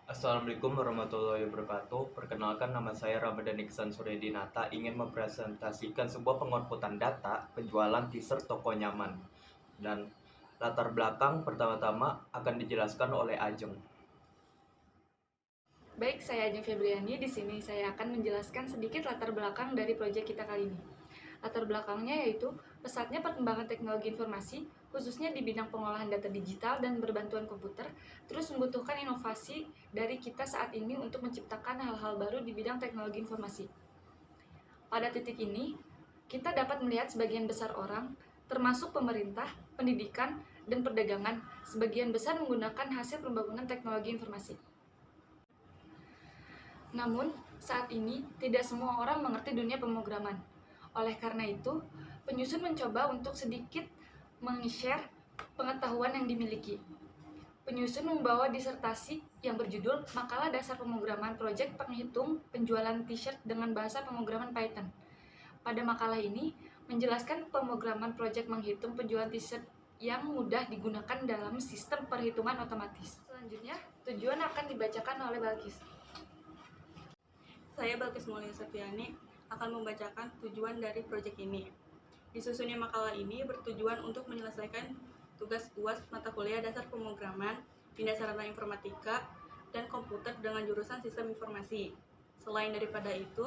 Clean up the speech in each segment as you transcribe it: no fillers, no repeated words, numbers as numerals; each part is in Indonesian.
Assalamualaikum warahmatullahi wabarakatuh. Perkenalkan, nama saya Ramadan Iksan Suryadinata, ingin mempresentasikan sebuah pengoutputan data penjualan t-shirt toko nyaman. Dan latar belakang pertama-tama akan dijelaskan oleh Ajeng. Baik, saya Ajeng Febriani. Di sini saya akan menjelaskan sedikit latar belakang dari proyek kita kali ini. Latar belakangnya yaitu pesatnya perkembangan teknologi informasi, khususnya di bidang pengolahan data digital dan berbantuan komputer, terus membutuhkan inovasi dari kita saat ini untuk menciptakan hal-hal baru di bidang teknologi informasi. Pada titik ini, kita dapat melihat sebagian besar orang, termasuk pemerintah, pendidikan, dan perdagangan, sebagian besar menggunakan hasil pembangunan teknologi informasi. Namun, saat ini tidak semua orang mengerti dunia pemrograman. Oleh karena itu, penyusun mencoba untuk sedikit meng-share pengetahuan yang dimiliki. Penyusun membawa disertasi yang berjudul Makalah Dasar Pemrograman Proyek Penghitung Penjualan T-shirt dengan Bahasa Pemrograman Python. Pada makalah ini, menjelaskan pemrograman proyek menghitung penjualan t-shirt yang mudah digunakan dalam sistem perhitungan otomatis. Selanjutnya, tujuan akan dibacakan oleh Balkis. Saya Balkis Mulia Septiani akan membacakan tujuan dari proyek ini. Disusunnya makalah ini bertujuan untuk menyelesaikan tugas UAS mata kuliah dasar pemrograman, tindak sarana informatika, dan komputer dengan jurusan sistem informasi. Selain daripada itu,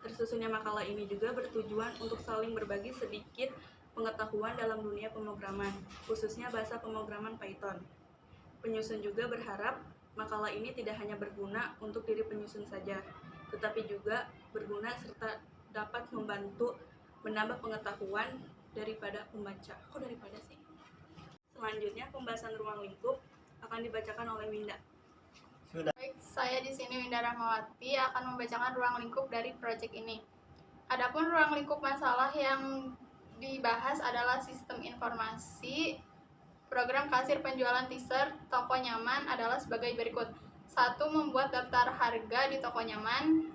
tersusunnya makalah ini juga bertujuan untuk saling berbagi sedikit pengetahuan dalam dunia pemrograman, khususnya bahasa pemrograman Python. Penyusun juga berharap makalah ini tidak hanya berguna untuk diri penyusun saja, tetapi juga berguna serta dapat membantu menambah pengetahuan daripada pembaca. Selanjutnya, pembahasan ruang lingkup akan dibacakan oleh Winda. Baik, saya di sini Winda Rahmawati akan membacakan ruang lingkup dari proyek ini. Adapun ruang lingkup masalah yang dibahas adalah sistem informasi. Program kasir penjualan t-shirt toko nyaman adalah sebagai berikut. 1. Membuat daftar harga di toko nyaman.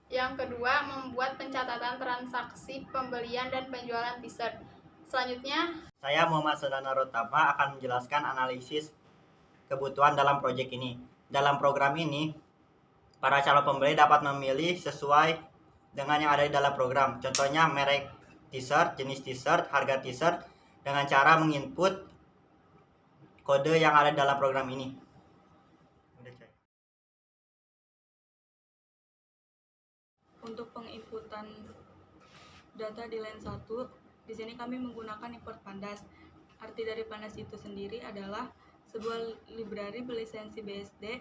Yang kedua, membuat pencatatan transaksi pembelian dan penjualan t-shirt. Selanjutnya, saya Muhammad Sadana Rotama akan menjelaskan analisis kebutuhan dalam proyek ini. Dalam program ini, para calon pembeli dapat memilih sesuai dengan yang ada di dalam program. Contohnya merek t-shirt, jenis t-shirt, harga t-shirt, dengan cara menginput kode yang ada di dalam program ini. Untuk penginputan data di line 1, di sini kami menggunakan import pandas. Arti dari pandas itu sendiri adalah sebuah library berlisensi BSD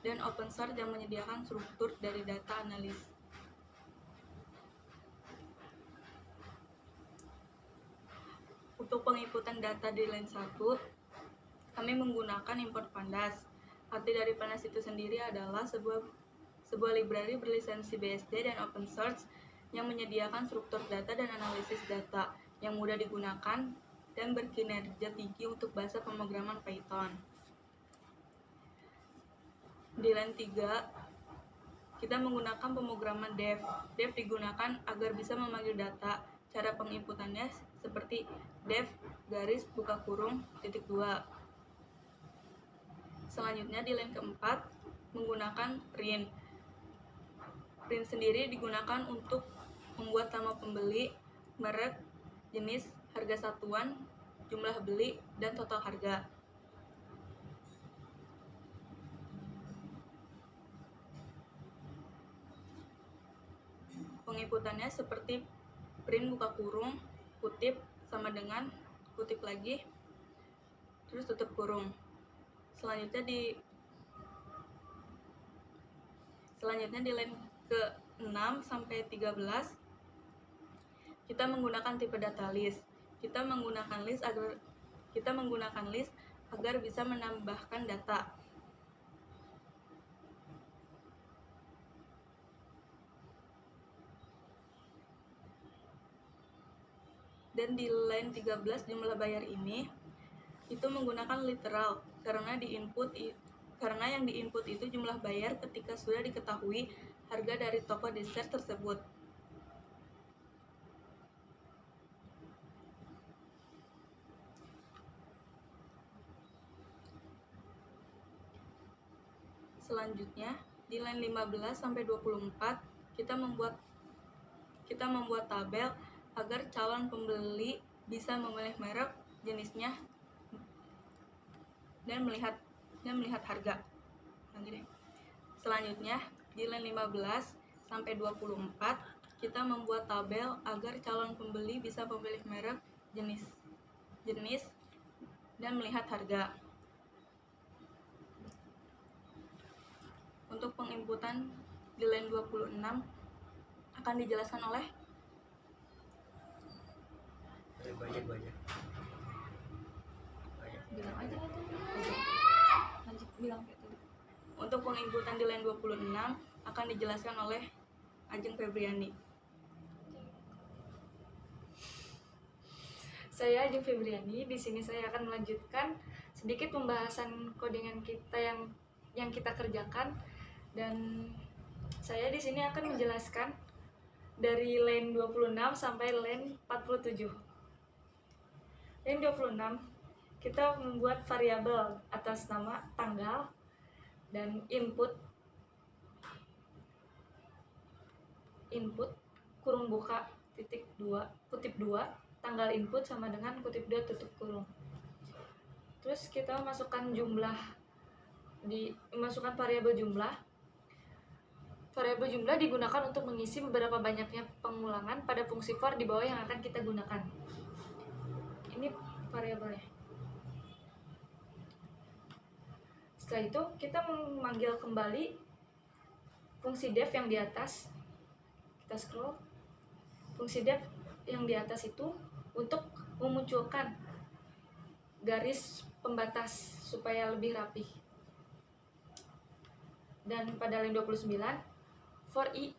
dan open source yang menyediakan struktur dari data analis. Untuk penginputan data di line 1, kami menggunakan import pandas. Arti dari pandas itu sendiri adalah sebuah library berlisensi BSD dan open source yang menyediakan struktur data dan analisis data yang mudah digunakan dan berkinerja tinggi untuk bahasa pemrograman Python. Di line 3, kita menggunakan pemrograman def. Def digunakan agar bisa memanggil data. Cara penginputannya seperti def garis buka kurung titik 2. Selanjutnya di line keempat, menggunakan print. Print sendiri digunakan untuk membuat nama pembeli, merek, jenis, harga satuan, jumlah beli, dan total harga. Penginputannya seperti print buka kurung, kutip sama dengan kutip lagi, terus tutup kurung. Selanjutnya di line ke-6 sampai 13, kita menggunakan tipe data list. Kita menggunakan list agar bisa menambahkan data. Dan di line 13 jumlah bayar ini itu menggunakan literal karena yang diinput itu jumlah bayar ketika sudah diketahui harga dari toko dessert tersebut. Selanjutnya, di line 15 sampai 24 kita membuat tabel agar calon pembeli bisa memilih merek, jenisnya, dan melihat harga. Selanjutnya, di line 15 sampai 24 kita membuat tabel agar calon pembeli bisa memilih merek, jenis, dan melihat harga. Untuk penginputan di line 26 akan dijelaskan oleh Gue aja. Bilang aja lah tuh. Lanjut bilang kayak tadi. Untuk penginputan di line 26 akan dijelaskan oleh Ajeng Febriani. Saya Ajeng Febriani. Di sini saya akan melanjutkan sedikit pembahasan codingan kita yang kita kerjakan, dan saya di sini akan menjelaskan dari line 26 sampai line 47. Line 26 kita membuat variabel atas nama tanggal dan input kurung buka kutip 2 tanggal input sama dengan kutip 2 tutup kurung. Terus kita masukkan variabel jumlah. Variabel jumlah digunakan untuk mengisi beberapa banyaknya pengulangan pada fungsi for di bawah yang akan kita gunakan. Ini variabelnya. Setelah itu kita memanggil kembali fungsi def yang di atas. Kita scroll. Fungsi def yang di atas itu untuk memunculkan garis pembatas supaya lebih rapi. Dan pada line 29 for i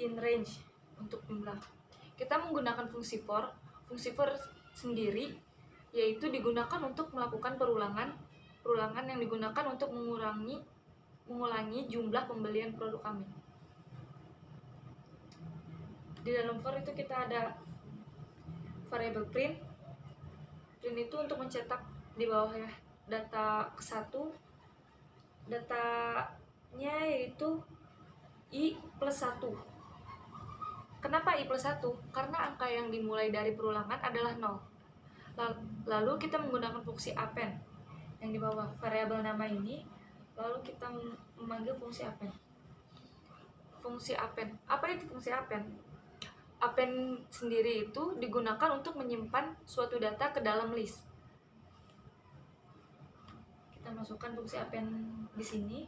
in range untuk jumlah. Kita menggunakan fungsi for sendiri, yaitu digunakan untuk melakukan perulangan yang digunakan untuk mengulangi jumlah pembelian produk kami. Di dalam for itu kita ada variabel print itu untuk mencetak di bawahnya data ke-1. Datanya yaitu i plus 1. Kenapa i plus 1? Karena angka yang dimulai dari perulangan adalah 0. Lalu kita menggunakan fungsi append yang di bawah variabel nama ini, lalu kita memanggil fungsi append. Apa itu fungsi append? Append sendiri itu digunakan untuk menyimpan suatu data ke dalam list. Kita masukkan fungsi append di sini.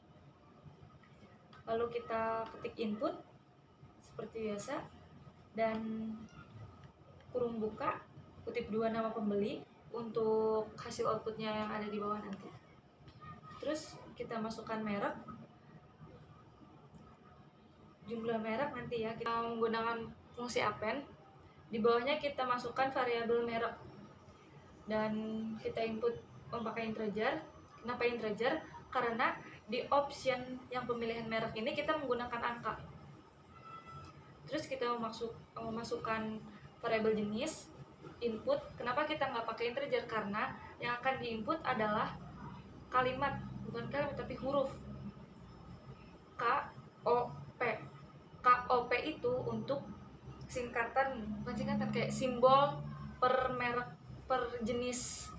Lalu kita ketik input seperti biasa, dan kurung buka kutip 2 nama pembeli untuk hasil outputnya yang ada di bawah nanti. Terus kita masukkan merek, jumlah merek nanti ya, kita menggunakan fungsi append. Di bawahnya kita masukkan variabel merek dan kita input memakai integer. Kenapa integer? Karena di option yang pemilihan merek ini kita menggunakan angka. Terus kita memasukkan variabel jenis input. Kenapa kita nggak pakai integer? Karena yang akan diinput adalah kalimat, bukan kalimat tapi huruf. KOP. KOP itu untuk bukan singkatan, kayak simbol per merek, per jenis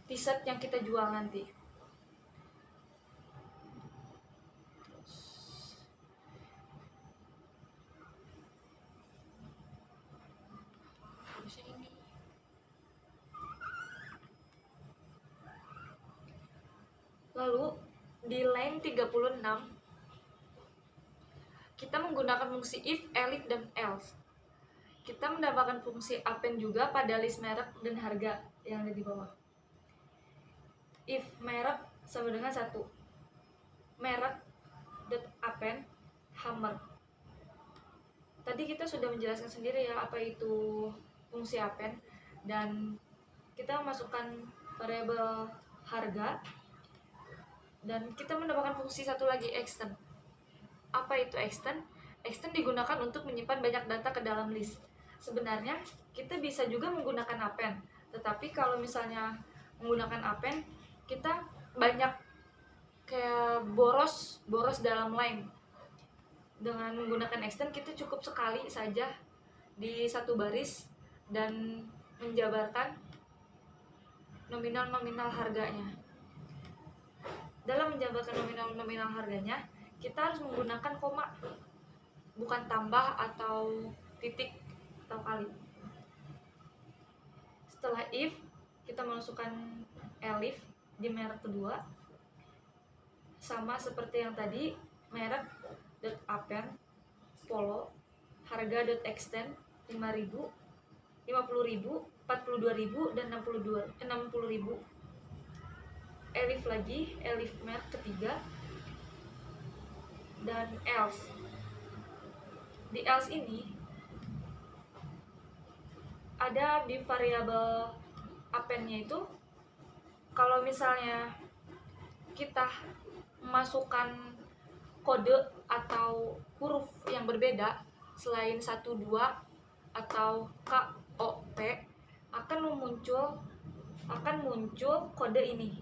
t-shirt yang kita jual nanti. Lalu di line 36 kita menggunakan fungsi if, elif, dan else. Kita mendapatkan fungsi append juga pada list merek dan harga yang ada di bawah. If merek sama dengan 1, merek dot append hammer. Tadi kita sudah menjelaskan sendiri ya apa itu fungsi append, dan kita masukkan variabel harga, dan kita mendapatkan fungsi satu lagi, extend. Apa itu extend? Extend digunakan untuk menyimpan banyak data ke dalam list. Sebenarnya kita bisa juga menggunakan append, tetapi kalau misalnya menggunakan append kita banyak kayak boros dalam line. Dengan menggunakan extend kita cukup sekali saja di satu baris dan menjabarkan nominal harganya. Dalam menjabarkan nominal harganya, kita harus menggunakan koma, bukan tambah atau titik atau kali. Setelah if, kita masukkan elif di merek kedua, sama seperti yang tadi, merek .append, polo, harga .extend 5.000, 50.000, 42.000 dan 60.000. Elif lagi, elif merek ketiga, dan else. Di else ini ada di variabel append-nya itu, kalau misalnya kita memasukkan kode atau huruf yang berbeda selain 1, 2 atau K, O, P, akan muncul kode ini,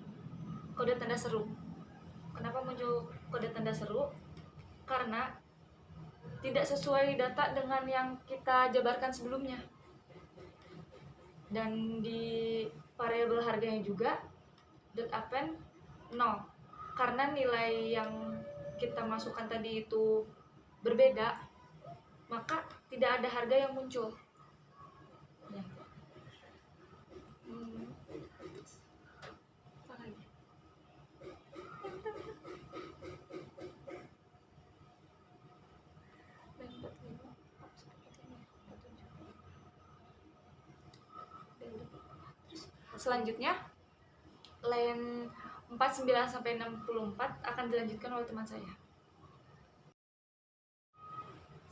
kode tanda seru. Kenapa muncul kode tanda seru? Karena tidak sesuai data dengan yang kita jabarkan sebelumnya. Dan di variabel harganya juga .append 0, karena nilai yang kita masukkan tadi itu berbeda, maka tidak ada harga yang muncul. Ya. Selanjutnya, line 49 sampai 64 akan dilanjutkan oleh teman saya.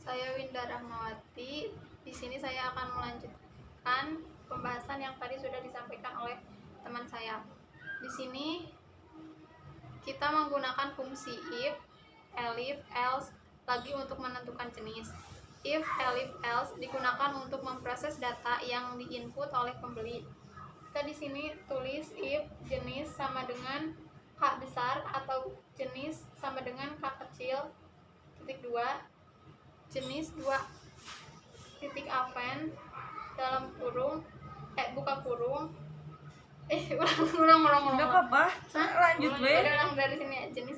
Saya Winda Rahmawati. Di sini saya akan melanjutkan pembahasan yang tadi sudah disampaikan oleh teman saya. Di sini kita menggunakan fungsi if, elif, else lagi untuk menentukan jenis. If, elif, else digunakan untuk memproses data yang diinput oleh pembeli. Kita di sini tulis if jenis sama dengan K besar atau jenis sama dengan K kecil, titik 2, jenis 2 titik append dalam kurung buka kurung ulang Enggak apa-apa, lanjut we. ulang dari sini ya, jenis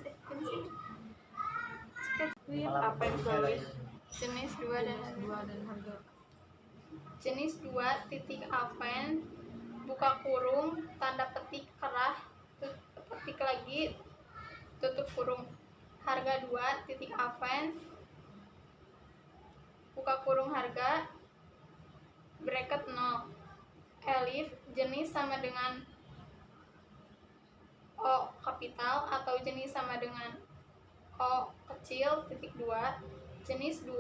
Apa yang tulis? jenis 2 dan harga. jenis 2 titik append buka kurung tanda petik kerah petik lagi tutup kurung, harga 2 titik append buka kurung harga bracket 0, elif jenis sama dengan O kapital atau jenis sama dengan O kecil titik 2, jenis 2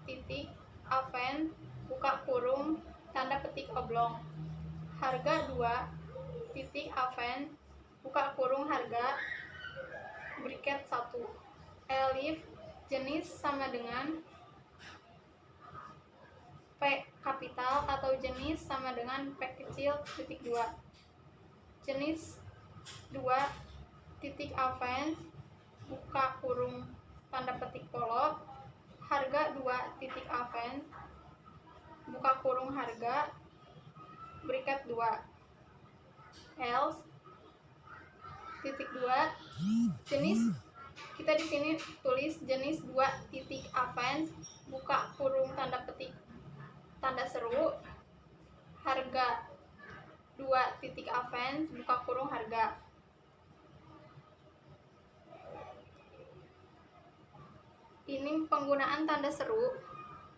titik append buka kurung tanda petik oblong, harga 2 titik append buka kurung harga bracket 1, elif jenis sama dengan P kapital atau jenis sama dengan P kecil titik 2, jenis 2 titik append buka kurung tanda petik polo, harga 2 titik append buka kurung harga bracket 2, else titik 2 jenis, kita di sini tulis jenis 2 titik append buka kurung tanda petik tanda seru, harga 2 titik append buka kurung harga. Ini penggunaan tanda seru.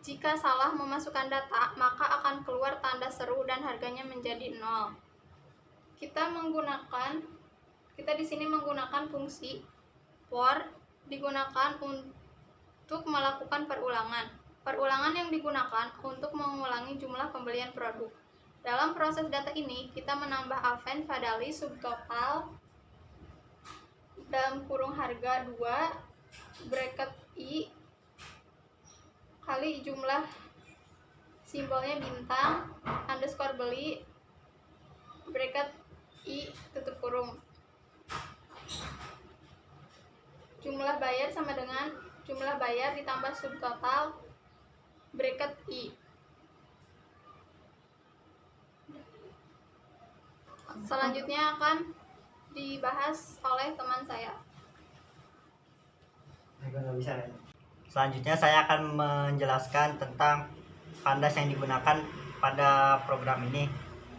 Jika salah memasukkan data, maka akan keluar tanda seru dan harganya menjadi 0. Kita di sini menggunakan fungsi for, digunakan untuk melakukan perulangan. Perulangan yang digunakan untuk mengulangi jumlah pembelian produk. Dalam proses data ini, kita menambah append pada list subtotal dalam kurung harga 2 bracket i kali jumlah simbolnya bintang underscore beli bracket i tutup kurung. Jumlah bayar sama dengan jumlah bayar ditambah subtotal bracket I. Selanjutnya akan dibahas oleh teman saya. Selanjutnya saya akan menjelaskan tentang pandas yang digunakan pada program ini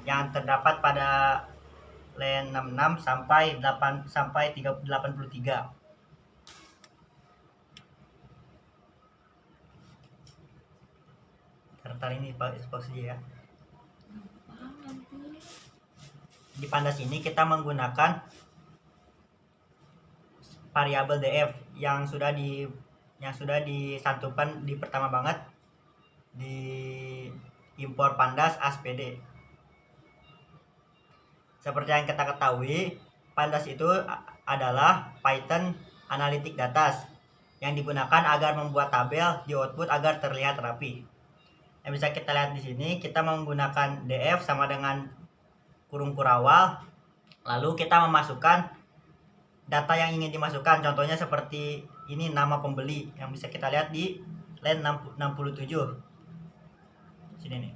yang terdapat pada line 66 sampai 83. Ntar ini pause ya. Di pandas ini kita menggunakan variabel df yang sudah disantumkan di pertama banget di import pandas aspd. Seperti yang kita ketahui, pandas itu adalah Python Analytic Data yang digunakan agar membuat tabel di output agar terlihat rapi. Yang bisa kita lihat di sini, kita menggunakan df sama dengan kurung kurawal, lalu kita memasukkan data yang ingin dimasukkan. Contohnya seperti ini, nama pembeli yang bisa kita lihat di line 67 sini nih.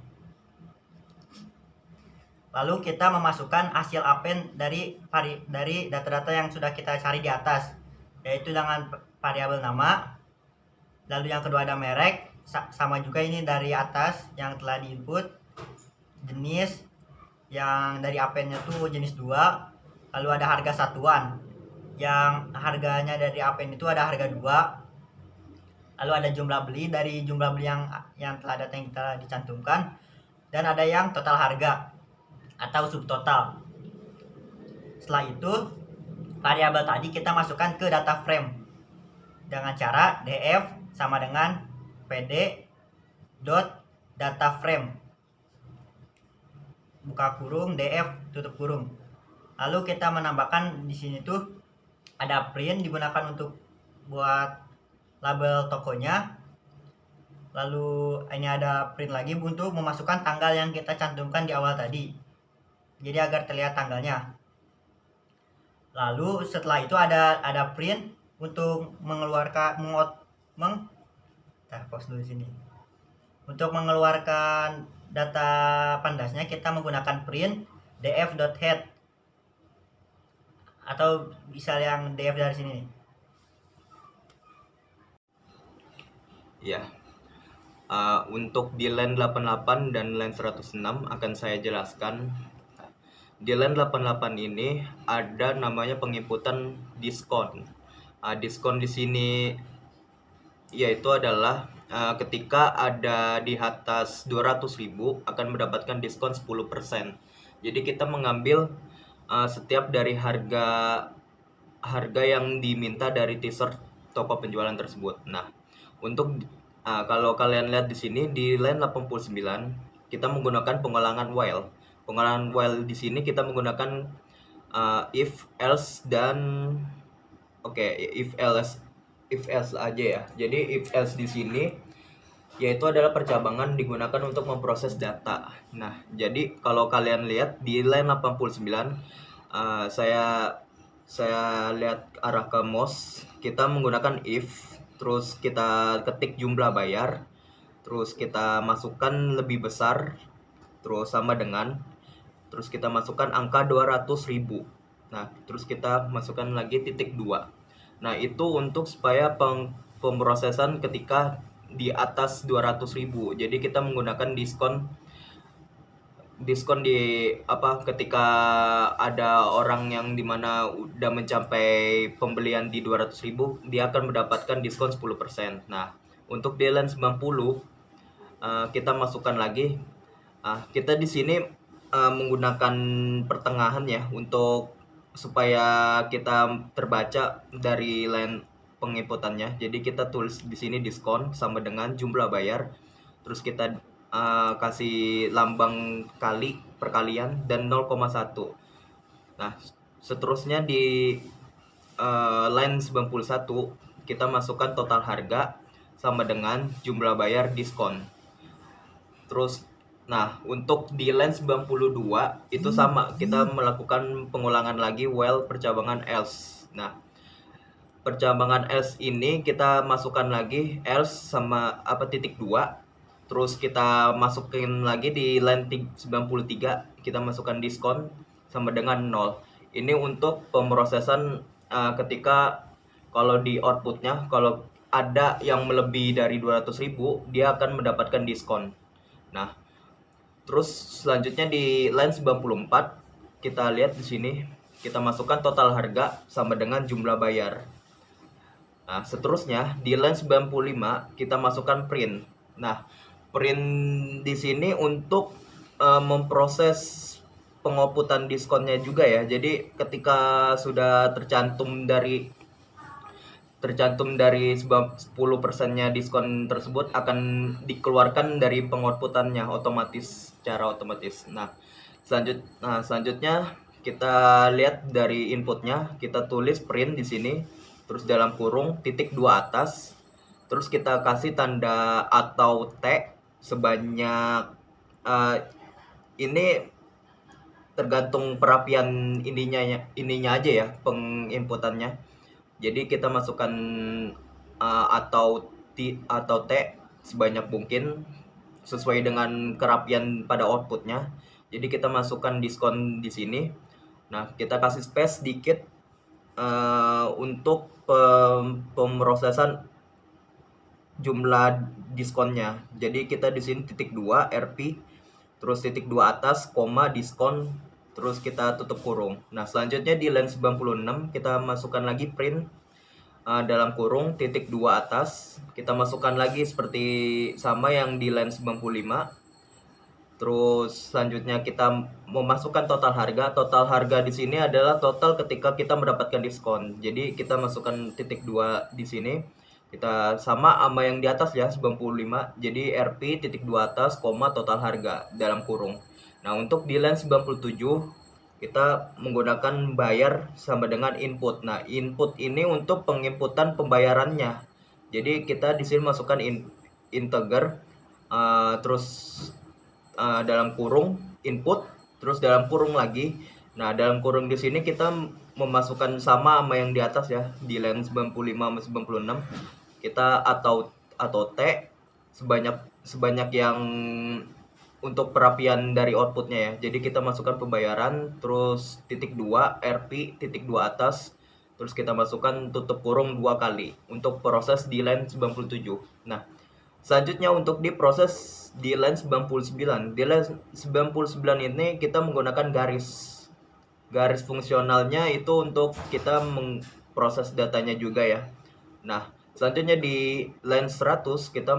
Lalu kita memasukkan hasil append dari data-data yang sudah kita cari di atas, yaitu dengan variabel nama. Lalu yang kedua ada merek, sama juga ini dari atas yang telah diinput. Jenis yang dari appendnya tuh jenis 2. Lalu ada harga satuan yang harganya dari append itu ada harga 2. Lalu ada jumlah beli dari jumlah beli yang telah data yang kita dicantumkan, dan ada yang total harga atau subtotal. Setelah itu variabel tadi kita masukkan ke data frame dengan cara df sama dengan pd.dataframe buka kurung df tutup kurung. Lalu kita menambahkan di sini tuh ada print digunakan untuk buat label tokonya. Lalu ini ada print lagi untuk memasukkan tanggal yang kita cantumkan di awal tadi, jadi agar terlihat tanggalnya. Lalu setelah itu ada print untuk pause dulu sini. Untuk mengeluarkan data pandasnya kita menggunakan print df.head atau bisa yang df dari sini nih. Ya. Untuk di line 88 dan line 106 akan saya jelaskan. Di line 88 ini ada namanya penginputan diskon. Diskon di sini yaitu adalah ketika ada di atas 200.000 akan mendapatkan diskon 10%. Jadi kita mengambil setiap dari harga yang diminta dari t-shirt toko penjualan tersebut. Nah, untuk kalau kalian lihat di sini di line 89 kita menggunakan pengulangan while. Pengulangan while di sini kita menggunakan if else dan if else aja ya. Jadi if else di sini yaitu adalah percabangan digunakan untuk memproses data. Nah, jadi kalau kalian lihat di line 89 saya lihat arah ke mouse, kita menggunakan if, terus kita ketik jumlah bayar, terus kita masukkan lebih besar, terus sama dengan, terus kita masukkan angka 200.000. Nah, terus kita masukkan lagi titik 2. Nah, itu untuk supaya pemrosesan ketika di atas 200.000. Jadi kita menggunakan diskon ketika ada orang yang dimana udah mencapai pembelian di 200.000, dia akan mendapatkan diskon 10%. Nah, untuk di line 90 kita masukkan lagi, kita di sini menggunakan pertengahan ya untuk supaya kita terbaca dari line penginputannya. Jadi kita tulis di sini diskon sama dengan jumlah bayar, terus kita kasih lambang kali perkalian dan 0,1. Nah, seterusnya di line 91 kita masukkan total harga sama dengan jumlah bayar diskon. Terus untuk di line 92 itu sama, kita melakukan pengulangan lagi while percabangan else. Nah, percambangan else ini kita masukkan lagi else sama titik 2, terus kita masukin lagi di line 93, kita masukkan diskon sama dengan 0. Ini untuk pemrosesan ketika kalau di outputnya kalau ada yang melebihi dari 200.000 dia akan mendapatkan diskon. Nah, terus selanjutnya di line 94 kita lihat di sini kita masukkan total harga sama dengan jumlah bayar. Nah, seterusnya di line 95 kita masukkan print. Nah, print di sini untuk memproses pengoputan diskonnya juga ya. Jadi ketika sudah tercantum dari 10%-nya diskon tersebut akan dikeluarkan dari pengoutputannya secara otomatis. Nah, selanjutnya kita lihat dari inputnya, kita tulis print di sini, terus dalam kurung titik 2 atas, terus kita kasih tanda atau T sebanyak ini tergantung perapian ininya aja ya, penginputannya. Jadi kita masukkan atau T sebanyak mungkin sesuai dengan kerapian pada outputnya. Jadi kita masukkan diskon di sini. Nah, kita kasih space sedikit untuk pemrosesan jumlah diskonnya. Jadi kita di sini titik 2 RP, terus titik 2 atas, koma, diskon, terus kita tutup kurung. Nah, selanjutnya di line 96 kita masukkan lagi print dalam kurung titik 2 atas, kita masukkan lagi seperti sama yang di line 95. Terus selanjutnya kita memasukkan total harga. Total harga di sini adalah total ketika kita mendapatkan diskon. Jadi kita masukkan titik 2 di sini. Kita sama yang di atas ya, 95. Jadi RP titik 2 atas, koma, total harga dalam kurung. Nah, untuk di line 97 kita menggunakan bayar sama dengan input. Nah, input ini untuk penginputan pembayarannya. Jadi kita di sini masukkan integer, terus dalam kurung input, terus dalam kurung lagi. Nah, dalam kurung di sini kita memasukkan sama yang di atas ya, di line 95 sama 96. Kita atau T sebanyak yang untuk perapian dari outputnya ya. Jadi kita masukkan pembayaran, terus titik 2 RP titik 2 atas, terus kita masukkan tutup kurung 2 kali untuk proses di line 97. Nah, selanjutnya untuk diproses di line 99. Di line 99 ini kita menggunakan garis fungsionalnya itu untuk kita memproses datanya juga ya. Nah, selanjutnya di line 100 kita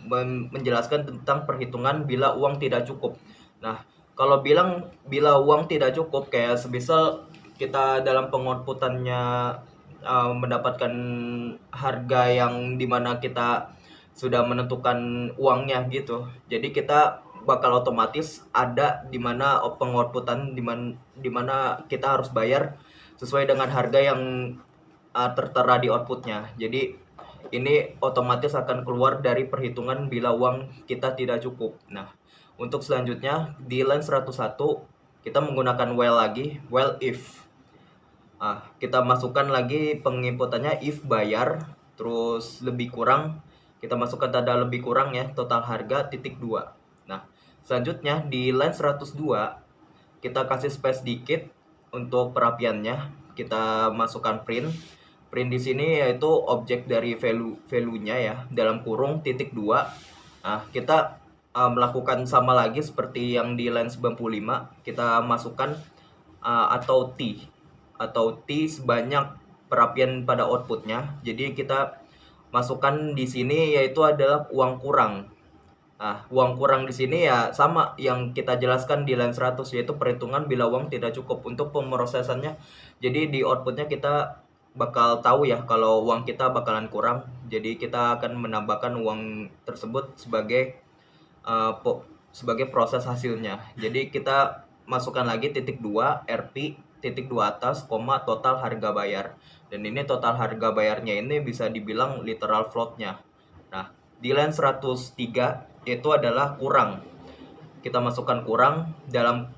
menjelaskan tentang perhitungan bila uang tidak cukup. Nah, kalau bila uang tidak cukup, kayak semisal kita dalam pengoutputannya mendapatkan harga yang dimana kita sudah menentukan uangnya gitu. Jadi kita bakal otomatis ada dimana pengoutputan dimana kita harus bayar sesuai dengan harga yang tertera di outputnya. Jadi ini otomatis akan keluar dari perhitungan bila uang kita tidak cukup. Nah, untuk selanjutnya di line 101 kita menggunakan while if. Kita masukkan lagi penginputannya if bayar, terus lebih kurang, kita masukkan tanda lebih kurang ya, total harga titik 2. Nah, selanjutnya di line 102 kita kasih space sedikit untuk perapiannya. Kita masukkan print di sini yaitu objek dari value-nya ya, dalam kurung titik 2. Nah, kita melakukan sama lagi seperti yang di line 95. Kita masukkan atau T sebanyak perapian pada outputnya. Jadi kita masukkan di sini yaitu adalah uang kurang. Nah, uang kurang di sini ya sama yang kita jelaskan di line 100, yaitu perhitungan bila uang tidak cukup. Untuk pemrosesannya, jadi di outputnya kita bakal tahu ya kalau uang kita bakalan kurang. Jadi kita akan menambahkan uang tersebut sebagai proses hasilnya. Jadi kita masukkan lagi titik 2 RP titik 2 atas, koma, total harga bayar. Dan ini total harga bayarnya ini bisa dibilang literal floatnya. Nah, di line 103 itu adalah kurang. Kita masukkan kurang dalam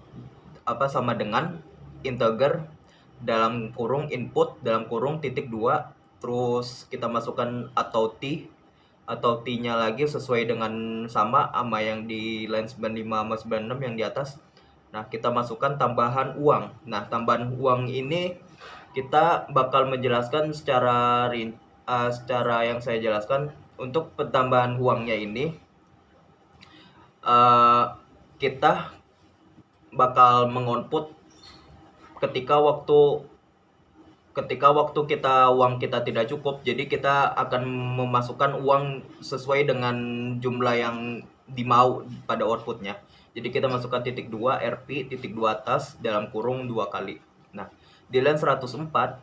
sama dengan integer, dalam kurung input dalam kurung titik 2, terus kita masukkan atau T-nya lagi sesuai dengan sama yang di line 95 sama 96 yang di atas. Nah, kita masukkan tambahan uang. Nah, tambahan uang ini kita bakal menjelaskan secara yang saya jelaskan. Untuk penambahan uangnya ini kita bakal mengoutput ketika uang kita tidak cukup, jadi kita akan memasukkan uang sesuai dengan jumlah yang dimau pada outputnya. Jadi kita masukkan titik 2 RP titik 2 atas dalam kurung 2 kali. Nah, di line 104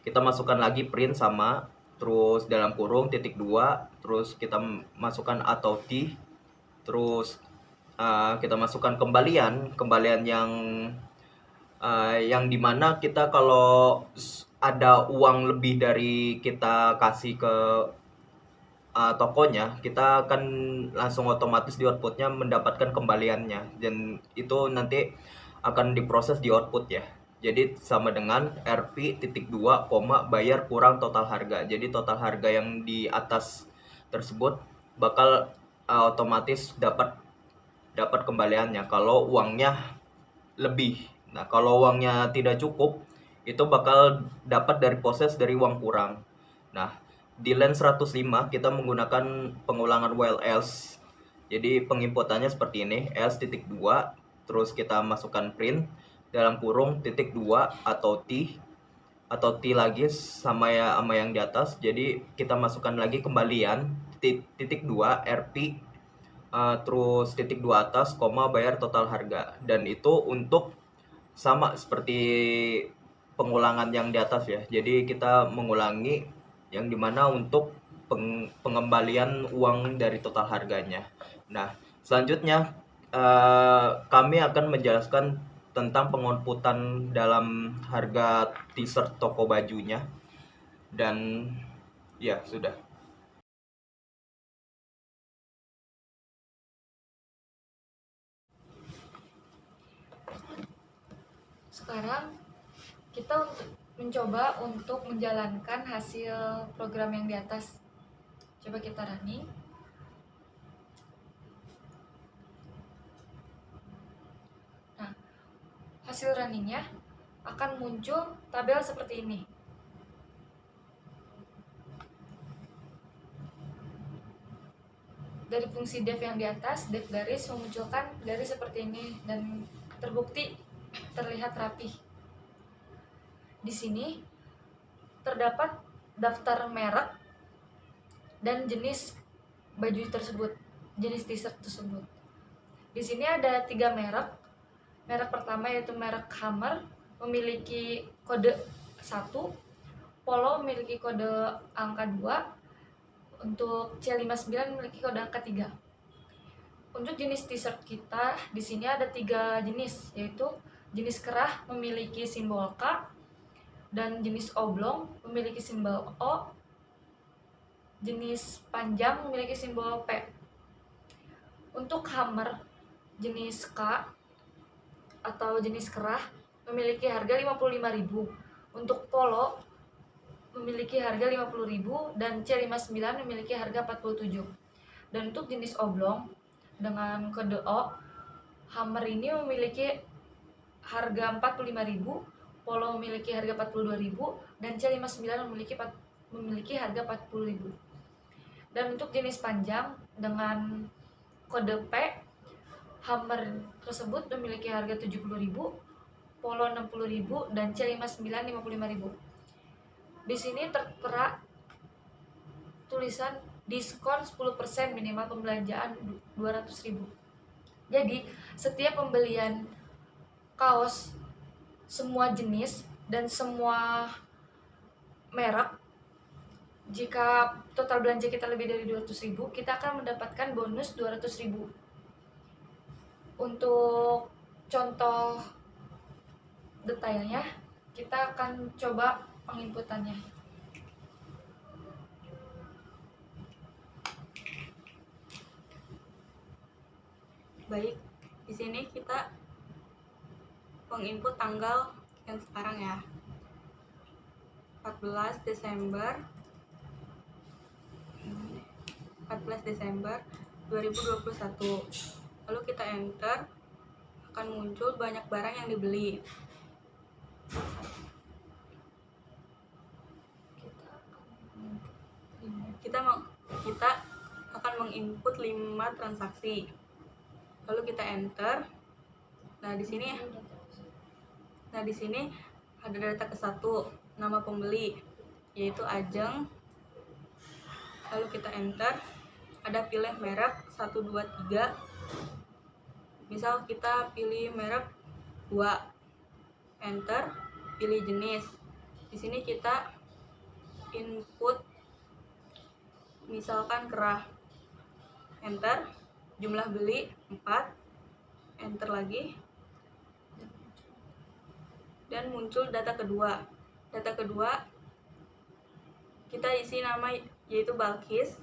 kita masukkan lagi print sama, terus dalam kurung titik 2, terus kita masukkan atau T, terus kita masukkan kembalian yang dimana kita kalau ada uang lebih dari kita kasih ke tokonya, kita akan langsung otomatis di outputnya mendapatkan kembaliannya, dan itu nanti akan diproses di output ya. Jadi sama dengan RP titik 2, bayar kurang total harga. Jadi total harga yang di atas tersebut bakal otomatis dapat kembaliannya kalau uangnya lebih. Nah, kalau uangnya tidak cukup, itu bakal dapat dari proses dari uang kurang. Nah, di line 105 kita menggunakan pengulangan while else. Jadi penginputannya seperti ini, else titik 2, terus kita masukkan print dalam kurung titik 2 atau T lagi sama yang di atas. Jadi kita masukkan lagi kembalian titik 2 RP terus titik 2 atas, bayar total harga. Dan itu untuk sama seperti pengulangan yang di atas ya. Jadi kita mengulangi yang dimana untuk pengembalian uang dari total harganya. Nah, selanjutnya kami akan menjelaskan tentang pengoutputan dalam harga t-shirt toko bajunya. Dan ya sudah. Sekarang kita mencoba untuk menjalankan hasil program yang di atas. Coba kita running. Nah, hasil runningnya akan muncul tabel seperti ini. Dari fungsi def yang di atas, def garis memunculkan garis seperti ini dan terbukti terlihat rapih. Di sini terdapat daftar merek dan jenis baju tersebut, jenis t-shirt tersebut. Di sini ada 3 merek. Merek pertama yaitu merek Hammer, memiliki kode 1, Polo memiliki kode angka 2, untuk C59 memiliki kode angka 3. Untuk jenis t-shirt kita di sini ada 3 jenis, yaitu jenis kerah memiliki simbol K, dan jenis oblong memiliki simbol O, jenis panjang memiliki simbol P. Untuk Hammer jenis K atau jenis kerah memiliki harga 55.000. Untuk Polo memiliki harga 50.000 dan C59 memiliki harga 47. Dan untuk jenis oblong dengan kode O, Hammer ini memiliki harga 45.000, Polo memiliki harga 42.000 dan C59 memiliki harga 40.000. Dan untuk jenis panjang dengan kode P, Hammer tersebut memiliki harga 70.000, Polo 60.000 dan C59 55.000. Di sini tertera tulisan diskon 10% minimal pembelanjaan 200.000. Jadi, setiap pembelian kaos semua jenis dan semua merek, jika total belanja kita lebih dari 200.000, kita akan mendapatkan bonus 200.000. Untuk contoh detailnya, kita akan coba penginputannya. Baik, di sini kita menginput tanggal yang sekarang ya. 14 Desember 2021. Lalu kita enter, akan muncul banyak barang yang dibeli. Kita akan menginput 5 transaksi. Lalu kita enter. Nah, di sini ada data ke-1, nama pembeli yaitu Ajeng. Lalu kita enter, ada pilih merek 1 2 3. Misal kita pilih merek 2. Enter, pilih jenis. Di sini kita input misalkan kerah. Enter, jumlah beli 4. Enter lagi. Dan muncul data kedua. Data kedua kita isi nama yaitu Balkis.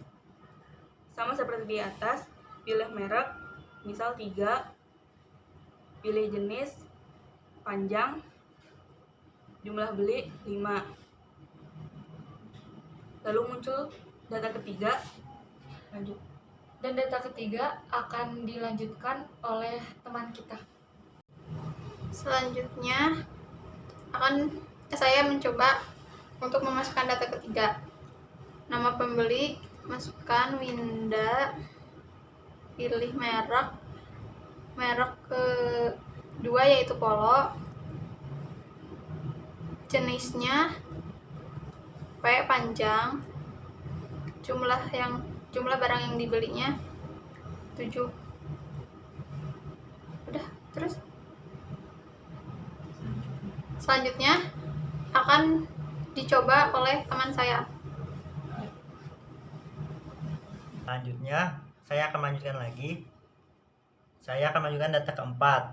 Sama seperti di atas, pilih merek, misal 3. Pilih jenis, panjang. Jumlah beli 5. Lalu muncul data ketiga. Lanjut. Dan data ketiga akan dilanjutkan oleh teman kita. Selanjutnya saya mencoba untuk memasukkan data ketiga. Nama pembeli, masukkan Winda, pilih merek kedua yaitu Polo, jenisnya P panjang, jumlah barang yang dibelinya 7. Udah, terus selanjutnya akan dicoba oleh teman saya. Selanjutnya, saya akan lanjutkan lagi. Saya akan lanjutkan data keempat.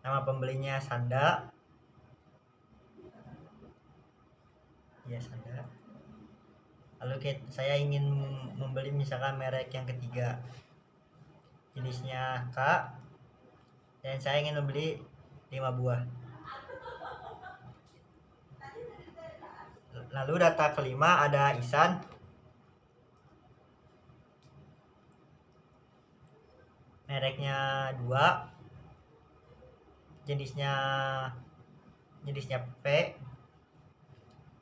Nama pembelinya Sanda. Ya, Sanda. Lalu saya ingin membeli misalkan merek yang ketiga. Jenisnya K. Dan saya ingin membeli 5 buah. Lalu data kelima ada Isan. Mereknya 2. Jenisnya P.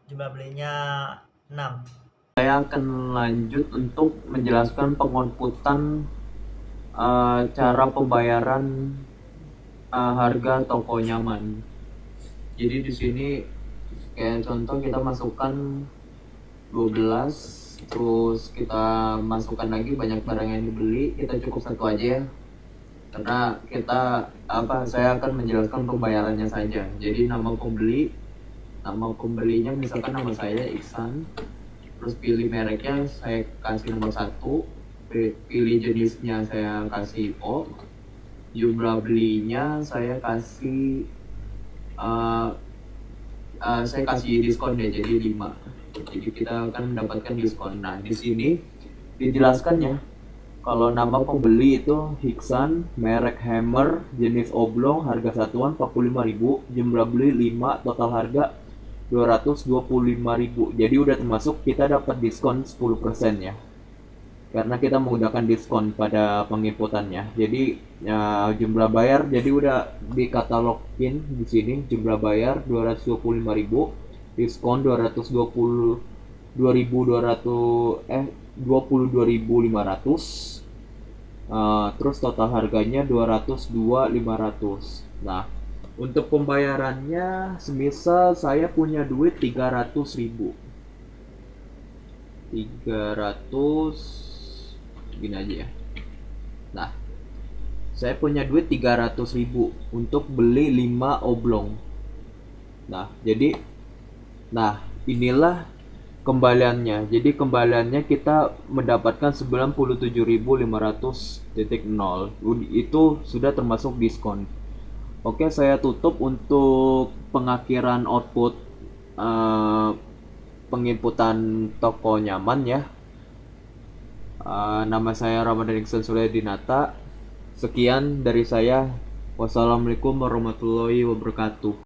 Jumlah belinya 6. Saya akan lanjut untuk menjelaskan penginputan cara pembayaran harga toko nyaman. Jadi di sini kayak contoh kita masukkan 12, terus kita masukkan lagi banyak barang yang dibeli, kita cukup satu aja ya. Karena saya akan menjelaskan pembayarannya saja. Jadi nama pembelinya misalkan nama saya Iksan. Terus pilih mereknya saya kasih nomor 1, pilih jenisnya saya kasih O, jumlah belinya saya kasih diskon deh, jadi 5. Jadi kita akan mendapatkan diskon. Nah, di sini dijelaskannya kalau nama pembeli itu Hiksan, merek Hammer, jenis oblong, harga satuan 45.000, jumlah beli 5, total harga 225.000. Jadi udah termasuk kita dapat diskon 10% ya. Karena kita menggunakan diskon pada penginputannya. Jadi jumlah bayar jadi udah dikatalogin di sini. Jumlah bayar 225.000, diskon 22.500. Terus total harganya 202.500. Nah, untuk pembayarannya semisal saya punya duit 300.000. 300 gini aja ya. Nah, saya punya duit 300.000 untuk beli 5 oblong. Nah, inilah kembaliannya. Jadi kembaliannya kita mendapatkan 97.500.0. Itu sudah termasuk diskon. Oke, saya tutup untuk pengakhiran output penginputan toko nyaman ya. Nama saya Ramadan Iksan Suryadinata. Sekian dari saya. Wassalamualaikum warahmatullahi wabarakatuh.